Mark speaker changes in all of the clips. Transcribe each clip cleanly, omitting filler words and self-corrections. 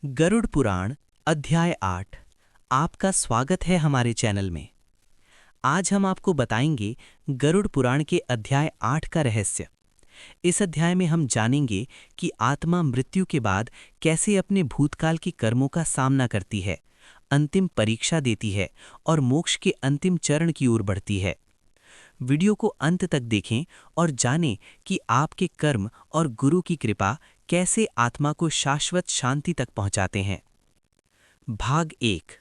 Speaker 1: गरुड़ पुराण अध्याय 8। आपका स्वागत है हमारे चैनल में। आज हम आपको बताएंगे गरुड़ पुराण के अध्याय 8 का रहस्य। इस अध्याय में हम जानेंगे कि आत्मा मृत्यु के बाद कैसे अपने भूतकाल के कर्मों का सामना करती है, अंतिम परीक्षा देती है और मोक्ष के अंतिम चरण की ओर बढ़ती है। वीडियो को अंत तक देखें और जानें कि आपके कर्म और गुरु की कृपा कैसे आत्मा को शाश्वत शांति तक पहुंचाते हैं। भाग 1।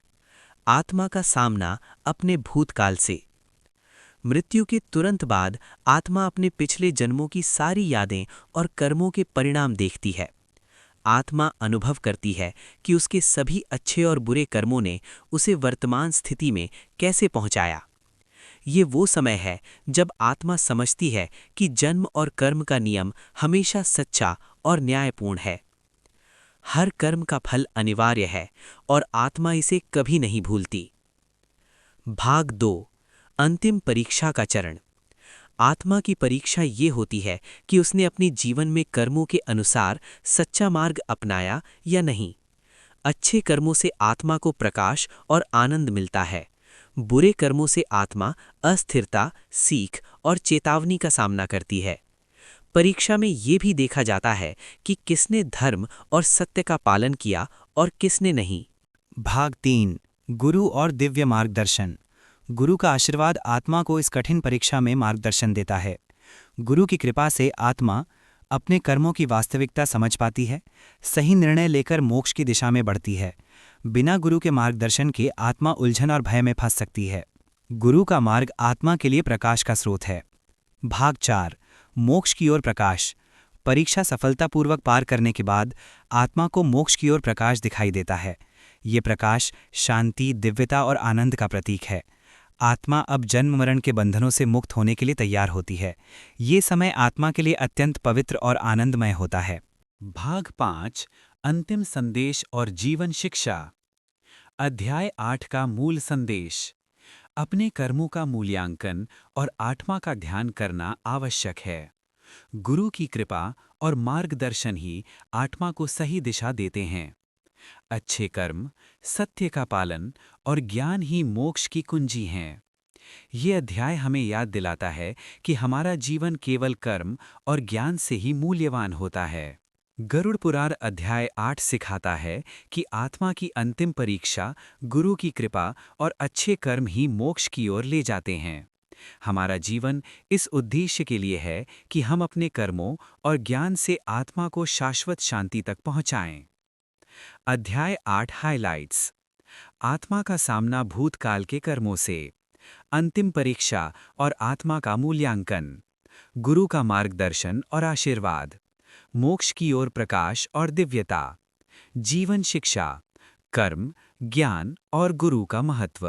Speaker 1: आत्मा का सामना अपने भूतकाल से। मृत्यु के तुरंत बाद आत्मा अपने पिछले जन्मों की सारी यादें और कर्मों के परिणाम देखती है। आत्मा अनुभव करती है कि उसके सभी अच्छे और बुरे कर्मों ने उसे वर्तमान स्थिति में कैसे पहुंचाया। ये वो समय है जब आत्मा समझती है कि जन्म और कर्म का नियम हमेशा सच्चा और न्यायपूर्ण है। हर कर्म का फल अनिवार्य है और आत्मा इसे कभी नहीं भूलती। भाग 2। अंतिम परीक्षा का चरण। आत्मा की परीक्षा ये होती है कि उसने अपने जीवन में कर्मों के अनुसार सच्चा मार्ग अपनाया या नहीं। अच्छे कर्मों से आत्मा को प्रकाश और आनंद मिलता है। बुरे कर्मों से आत्मा अस्थिरता, सीख और चेतावनी का सामना करती है। परीक्षा में ये भी देखा जाता है कि किसने धर्म और सत्य का पालन किया और किसने नहीं।
Speaker 2: भाग 3। गुरु और दिव्य मार्गदर्शन। गुरु का आशीर्वाद आत्मा को इस कठिन परीक्षा में मार्गदर्शन देता है। गुरु की कृपा से आत्मा अपने कर्मों की वास्तविकता समझ पाती है, सही निर्णय लेकर मोक्ष की दिशा में बढ़ती है। बिना गुरु के मार्गदर्शन के आत्मा उलझन और भय में फंस सकती है। गुरु का मार्ग आत्मा के लिए प्रकाश का स्रोत है। भाग 4। मोक्ष की ओर प्रकाश। परीक्षा सफलतापूर्वक पार करने के बाद आत्मा को मोक्ष की ओर प्रकाश दिखाई देता है। ये प्रकाश शांति, दिव्यता और आनंद का प्रतीक है। आत्मा अब जन्म मरण के बंधनों से मुक्त होने के लिए तैयार होती है। ये समय आत्मा के लिए अत्यंत पवित्र और आनंदमय होता है।
Speaker 3: भाग 5। अंतिम संदेश और जीवन शिक्षा। अध्याय 8 का मूल संदेश। अपने कर्मों का मूल्यांकन और आत्मा का ध्यान करना आवश्यक है। गुरु की कृपा और मार्गदर्शन ही आत्मा को सही दिशा देते हैं। अच्छे कर्म, सत्य का पालन और ज्ञान ही मोक्ष की कुंजी हैं। ये अध्याय हमें याद दिलाता है कि हमारा जीवन केवल कर्म और ज्ञान से ही मूल्यवान होता है। गरुड़ पुराण अध्याय 8 सिखाता है कि आत्मा की अंतिम परीक्षा गुरु की कृपा और अच्छे कर्म ही मोक्ष की ओर ले जाते हैं। हमारा जीवन इस उद्देश्य के लिए है कि हम अपने कर्मों और ज्ञान से आत्मा को शाश्वत शांति तक पहुंचाएं। अध्याय 8 हाइलाइट्स। आत्मा का सामना भूतकाल के कर्मों से, अंतिम परीक्षा और आत्मा का मूल्यांकन, गुरु का मार्गदर्शन और आशीर्वाद, मोक्ष की ओर प्रकाश और दिव्यता, जीवन शिक्षा, कर्म, ज्ञान और गुरु का महत्व।